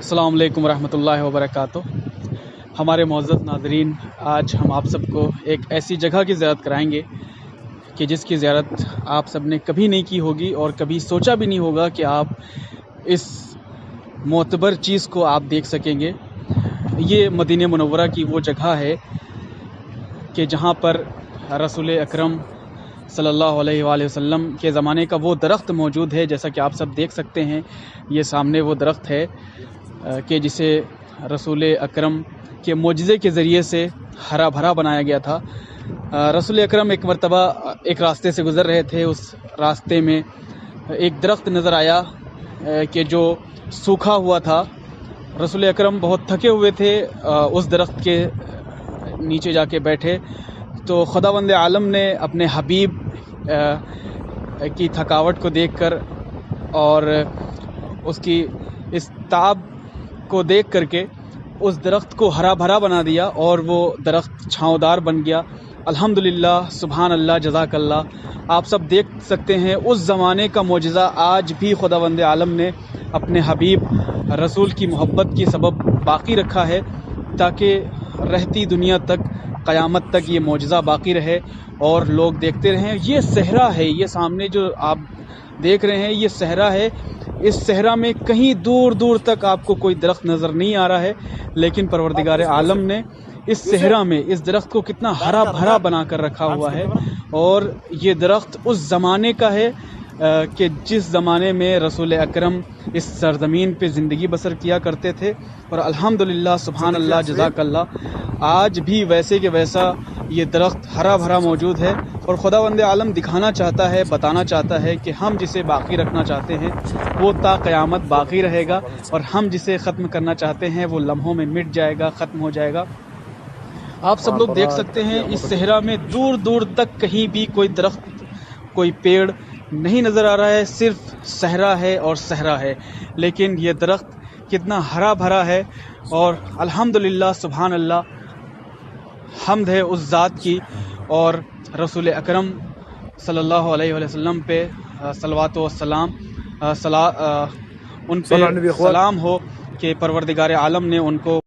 अस्सलाम वालेकुम रहमतुल्लाहि व बरकातुहू। हमारे मुअज़्ज़ज़ नाज़रीन, आज हम आप सबको एक ऐसी जगह की ज़ियारत कराएंगे कि जिसकी ज़ियारत आप सब ने कभी नहीं की होगी और कभी सोचा भी नहीं होगा कि आप इस मोतबर चीज़ को आप देख सकेंगे। ये मदीने मुनव्वरा की वो जगह है कि जहाँ पर रसूल अकरम सल्लल्लाहु अलैहि वसल्लम के ज़माने का वो दरख्त मौजूद है। जैसा कि आप सब देख सकते हैं, ये सामने वो दरख्त है कि जिसे रसूल अकरम के मोजज़े के ज़रिए से हरा भरा बनाया गया था। रसूल अकरम एक मरतबा एक रास्ते से गुज़र रहे थे। उस रास्ते में एक दरख्त नज़र आया कि जो सूखा हुआ था। रसूल अकरम बहुत थके हुए थे, उस दरख्त के नीचे जाके बैठे तो खुदावंद आलम ने अपने हबीब की थकावट को देखकर और उसकी इस ताब को देख करके उस दरख्त को हरा भरा बना दिया और वो दरख्त छांवदार बन गया। अल्हम्दुलिल्लाह, सुभान अल्लाह, जज़ाकल्लाह। आप सब देख सकते हैं उस ज़माने का मोजज़ा आज भी खुदावंद आलम ने अपने हबीब रसूल की मोहब्बत की सबब बाकी रखा है, ताकि रहती दुनिया तक, क़यामत तक ये मोजज़ा बाकी रहे और लोग देखते रहें। ये सहरा है, ये सामने जो आप देख रहे हैं ये सहरा है। इस सहरा में कहीं दूर दूर तक आपको कोई दरख्त नज़र नहीं आ रहा है, लेकिन परवरदिगार आलम ने इस सहरा में इस दरख्त को कितना हरा भरा बना कर रखा हुआ है। और ये दरख्त उस ज़माने का है कि जिस ज़माने में रसूल अकरम इस सरज़मीन पे ज़िंदगी बसर किया करते थे। और अल्हम्दुलिल्लाह, सुभान अल्लाह, जज़ाकल्लाह, आज भी वैसे के वैसा ये दरख्त हरा भरा मौजूद है। और खुदावंद आलम दिखाना चाहता है, बताना चाहता है कि हम जिसे बाकी रखना चाहते हैं वो ता क़यामत बाकी रहेगा, और हम जिसे ख़त्म करना चाहते हैं वो लम्हों में मिट जाएगा, ख़त्म हो जाएगा। आप सब लोग देख सकते हैं इस सहरा में दूर दूर तक कहीं भी कोई दरख्त, कोई पेड़ नहीं नज़र आ रहा है, सिर्फ सहरा है और सहरा है। लेकिन ये दरख्त कितना हरा भरा है। और अल्हम्दुलिल्लाह, सुभान अल्लाह, हम्द है उस ज़ात की और रसूल अकरम सल्लल्लाहु अलैहि वसल्लम पे सलवात व सलाम, उन पे सलाम हो कि परवरदिगार आलम ने उनको